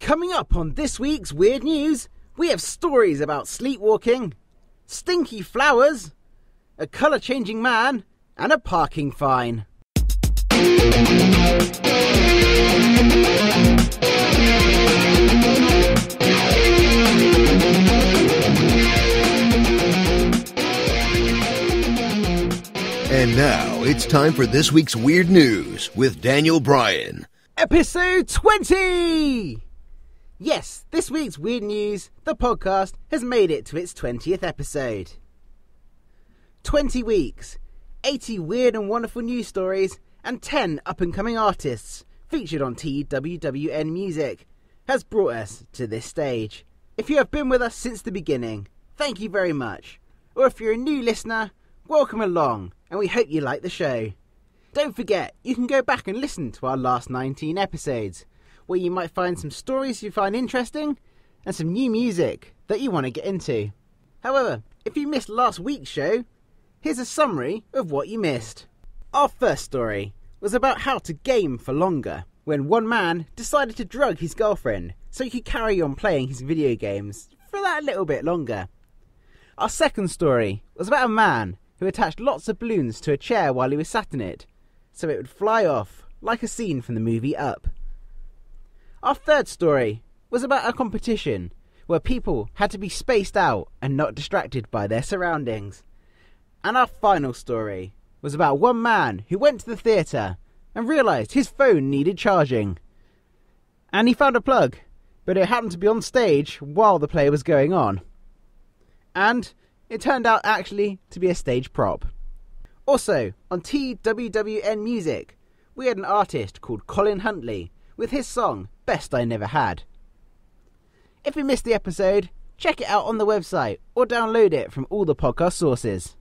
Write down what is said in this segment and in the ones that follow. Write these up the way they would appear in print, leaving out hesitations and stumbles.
Coming up on this week's Weird News, we have stories about sleepwalking, stinky flowers, a colour-changing man, and a parking fine. And now, it's time for this week's Weird News with Daniel Bryan. Episode 20! Yes, this week's Weird News, the podcast, has made it to its 20th episode. 20 weeks, 80 weird and wonderful news stories, and 10 up-and-coming artists featured on TWWN Music has brought us to this stage. If you have been with us since the beginning, thank you very much. Or if you're a new listener, welcome along, and we hope you like the show. Don't forget, you can go back and listen to our last 19 episodes, where you might find some stories you find interesting, and some new music that you want to get into. However, if you missed last week's show, here's a summary of what you missed. Our first story was about how to game for longer, when one man decided to drug his girlfriend so he could carry on playing his video games for that little bit longer. Our second story was about a man who attached lots of balloons to a chair while he was sat in it, so it would fly off, like a scene from the movie Up. Our third story was about a competition where people had to be spaced out and not distracted by their surroundings. And our final story was about one man who went to the theatre and realised his phone needed charging. And he found a plug, but it happened to be on stage while the play was going on. And it turned out actually to be a stage prop. Also, on TWWN Music, we had an artist called Colin Huntley with his song Best I Never Had. If you missed the episode, check it out on the website or download it from all the podcast sources.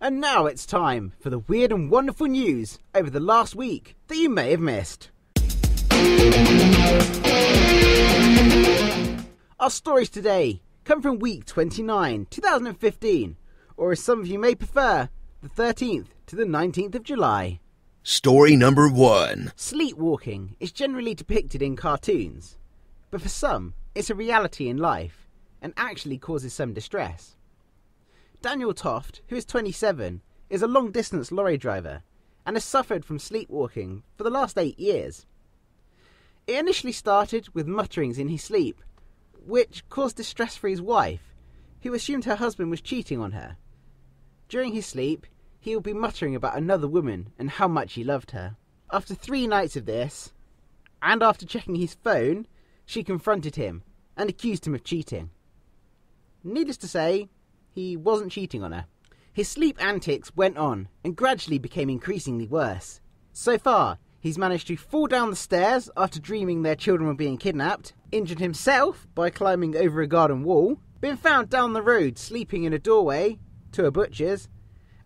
And now it's time for the weird and wonderful news over the last week that you may have missed. Our stories today come from week 29, 2015, or as some of you may prefer, the 13th to the 19th of July. Story number 1. Sleepwalking is generally depicted in cartoons, but for some, it's a reality in life and actually causes some distress. Daniel Toft, who is 27, is a long-distance lorry driver and has suffered from sleepwalking for the last 8 years. It initially started with mutterings in his sleep, which caused distress for his wife, who assumed her husband was cheating on her. During his sleep, he would be muttering about another woman and how much he loved her. After 3 nights of this, and after checking his phone, she confronted him and accused him of cheating. Needless to say, he wasn't cheating on her. His sleep antics went on and gradually became increasingly worse. So far, he's managed to fall down the stairs after dreaming their children were being kidnapped, injured himself by climbing over a garden wall, been found down the road sleeping in a doorway to a butcher's,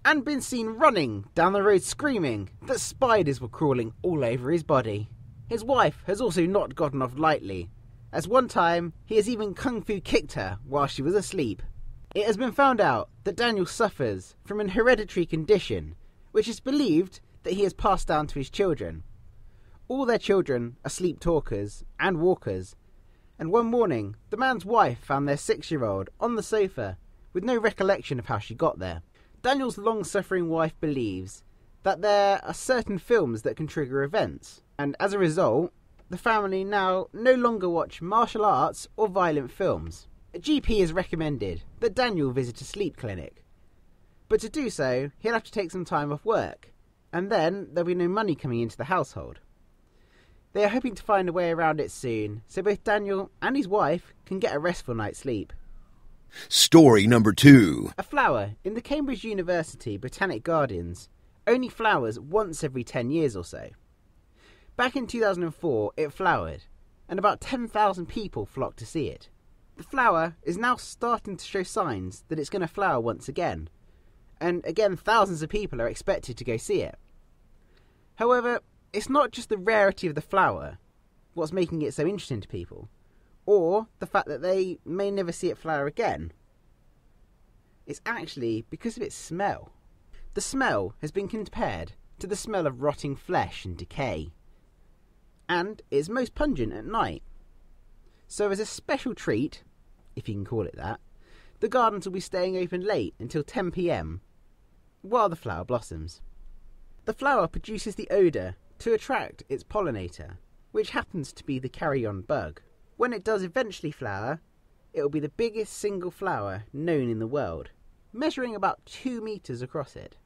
and been seen running down the road screaming that spiders were crawling all over his body. His wife has also not gotten off lightly, as one time he has even kung fu kicked her while she was asleep. It has been found out that Daniel suffers from an hereditary condition, which is believed that he has passed down to his children. All their children are sleep talkers and walkers, and one morning the man's wife found their 6-year-old on the sofa with no recollection of how she got there. Daniel's long-suffering wife believes that there are certain films that can trigger events, and as a result, the family now no longer watch martial arts or violent films. A GP has recommended that Daniel visit a sleep clinic, but to do so, he'll have to take some time off work, and then there'll be no money coming into the household. They are hoping to find a way around it soon, so both Daniel and his wife can get a restful night's sleep. Story number 2. A flower in the Cambridge University Botanic Gardens only flowers once every 10 years or so. Back in 2004, it flowered, and about 10,000 people flocked to see it. The flower is now starting to show signs that it's going to flower once again, and again thousands of people are expected to go see it. However, it's not just the rarity of the flower what's making it so interesting to people, or the fact that they may never see it flower again. It's actually because of its smell. The smell has been compared to the smell of rotting flesh and decay, and is most pungent at night. So as a special treat, if you can call it that, the gardens will be staying open late until 10 p.m. while the flower blossoms. The flower produces the odour to attract its pollinator, which happens to be the carrion bug. When it does eventually flower, it will be the biggest single flower known in the world, measuring about 2 metres across it.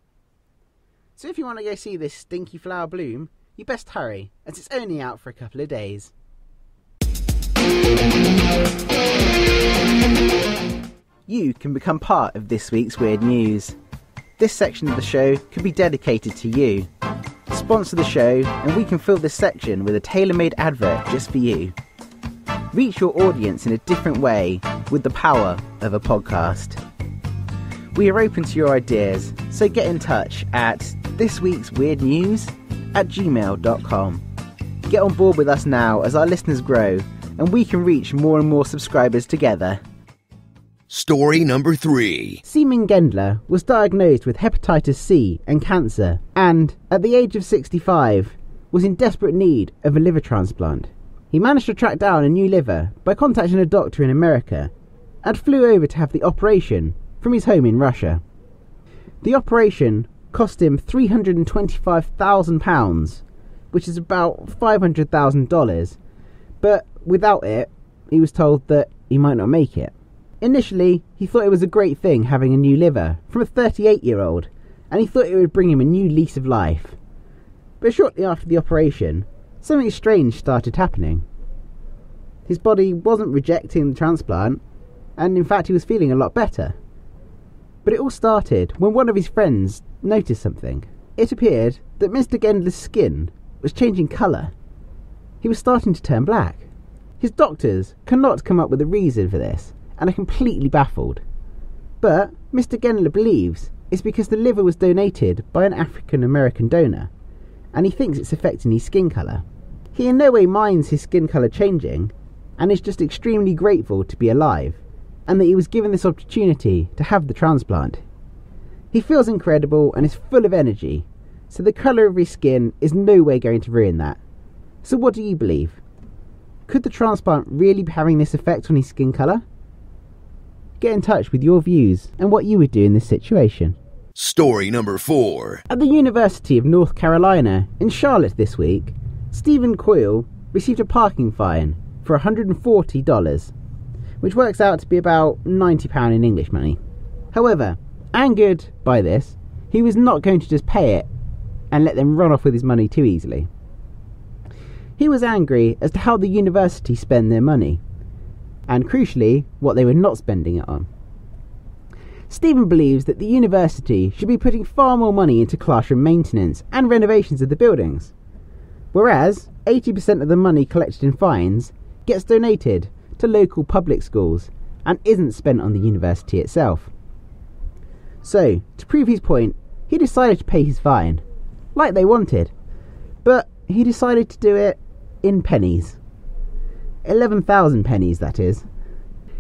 So if you want to go see this stinky flower bloom, you best hurry, as it's only out for a couple of days. You can become part of this week's Weird News. This section of the show could be dedicated to you. Sponsor the show and we can fill this section with a tailor-made advert just for you. Reach your audience in a different way with the power of a podcast. We are open to your ideas, so get in touch at thisweeksweirdnews@gmail.com. Get on board with us now as our listeners grow and we can reach more and more subscribers together. Story number 3. Seaman Gendler was diagnosed with hepatitis C and cancer and, at the age of 65, was in desperate need of a liver transplant. He managed to track down a new liver by contacting a doctor in America and flew over to have the operation from his home in Russia. The operation cost him £325,000, which is about $500,000, but without it, he was told that he might not make it. Initially, he thought it was a great thing having a new liver from a 38-year-old, and he thought it would bring him a new lease of life. But shortly after the operation, something strange started happening. His body wasn't rejecting the transplant, and in fact he was feeling a lot better. But it all started when one of his friends noticed something. It appeared that Mr. Gendler's skin was changing colour. He was starting to turn black. His doctors cannot come up with a reason for this, and are completely baffled. But Mr. Gendler believes it's because the liver was donated by an African American donor, and he thinks it's affecting his skin colour. He in no way minds his skin colour changing, and is just extremely grateful to be alive, and that he was given this opportunity to have the transplant. He feels incredible and is full of energy, so the colour of his skin is no way going to ruin that. So what do you believe? Could the transplant really be having this effect on his skin colour? Get in touch with your views and what you would do in this situation. Story number 4. At the University of North Carolina in Charlotte this week, Stephen Coyle received a parking fine for $140, which works out to be about £90 in English money. However, angered by this, he was not going to just pay it and let them run off with his money too easily. He was angry as to how the university spend their money, and crucially, what they were not spending it on. Stephen believes that the university should be putting far more money into classroom maintenance and renovations of the buildings, whereas 80% of the money collected in fines gets donated to local public schools and isn't spent on the university itself. So, to prove his point, he decided to pay his fine, like they wanted, but he decided to do it in pennies. 11,000 pennies, that is.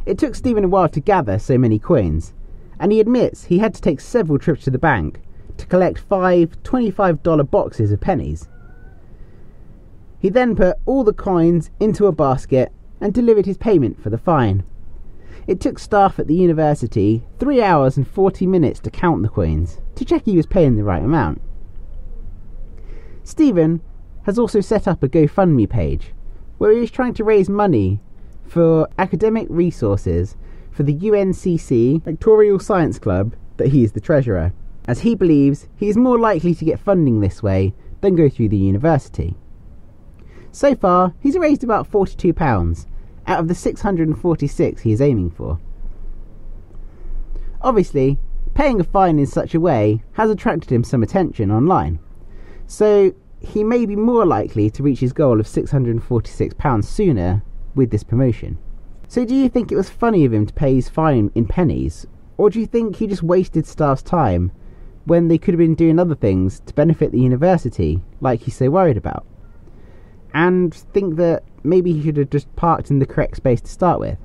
It took Stephen a while to gather so many coins, and he admits he had to take several trips to the bank to collect 5 $25 boxes of pennies. He then put all the coins into a basket and delivered his payment for the fine. It took staff at the university 3 hours and 40 minutes to count the coins to check he was paying the right amount. Stephen has also set up a GoFundMe page where he is trying to raise money for academic resources for the UNCC Pictorial Science Club that he is the treasurer, as he believes he is more likely to get funding this way than go through the university. So far, he's raised about £42 out of the $646 he is aiming for. Obviously, paying a fine in such a way has attracted him some attention online, so he may be more likely to reach his goal of £646 sooner with this promotion. So do you think it was funny of him to pay his fine in pennies, or do you think he just wasted staff's time when they could have been doing other things to benefit the university, like he's so worried about? And think that maybe he should have just parked in the correct space to start with?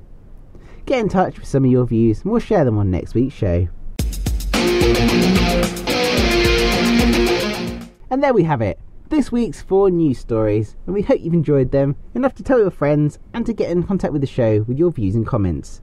Get in touch with some of your views and we'll share them on next week's show. And there we have it. this week's 4 news stories, and we hope you've enjoyed them enough to tell your friends and to get in contact with the show with your views and comments.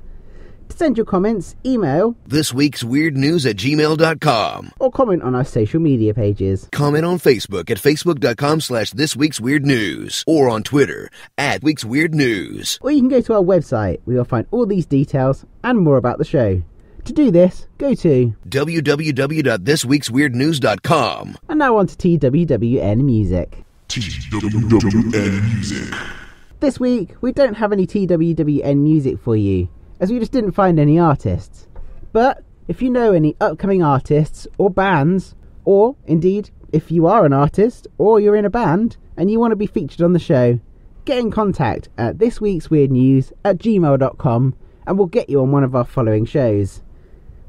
To send your comments, email thisweeksweirdnews@gmail.com or comment on our social media pages. Comment on Facebook at facebook.com/thisweeksweirdnews or on Twitter @weeksweirdnews. Or you can go to our website where you'll find all these details and more about the show. To do this, go to www.thisweeksweirdnews.com. And now on to TWWN Music. TWWN Music. This week, we don't have any TWWN music for you, as we just didn't find any artists. But if you know any upcoming artists or bands, or indeed if you are an artist or you're in a band and you want to be featured on the show, get in contact at thisweeksweirdnews@gmail.com and we'll get you on one of our following shows.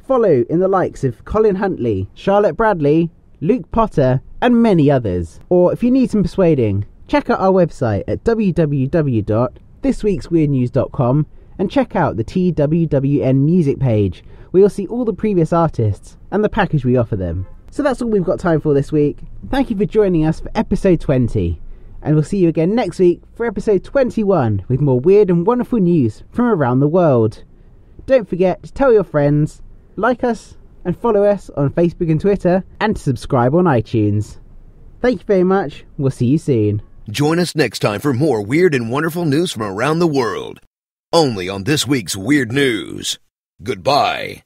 Follow in the likes of Colin Huntley, Charlotte Bradley, Luke Potter and many others. Or if you need some persuading, check out our website at www.thisweeksweirdnews.com and check out the TWWN music page where you'll see all the previous artists and the package we offer them. So that's all we've got time for this week. Thank you for joining us for episode 20, and we'll see you again next week for episode 21 with more weird and wonderful news from around the world. Don't forget to tell your friends, like us and follow us on Facebook and Twitter, and to subscribe on iTunes. Thank you very much. We'll see you soon. Join us next time for more weird and wonderful news from around the world. Only on This Week's Weird News. Goodbye.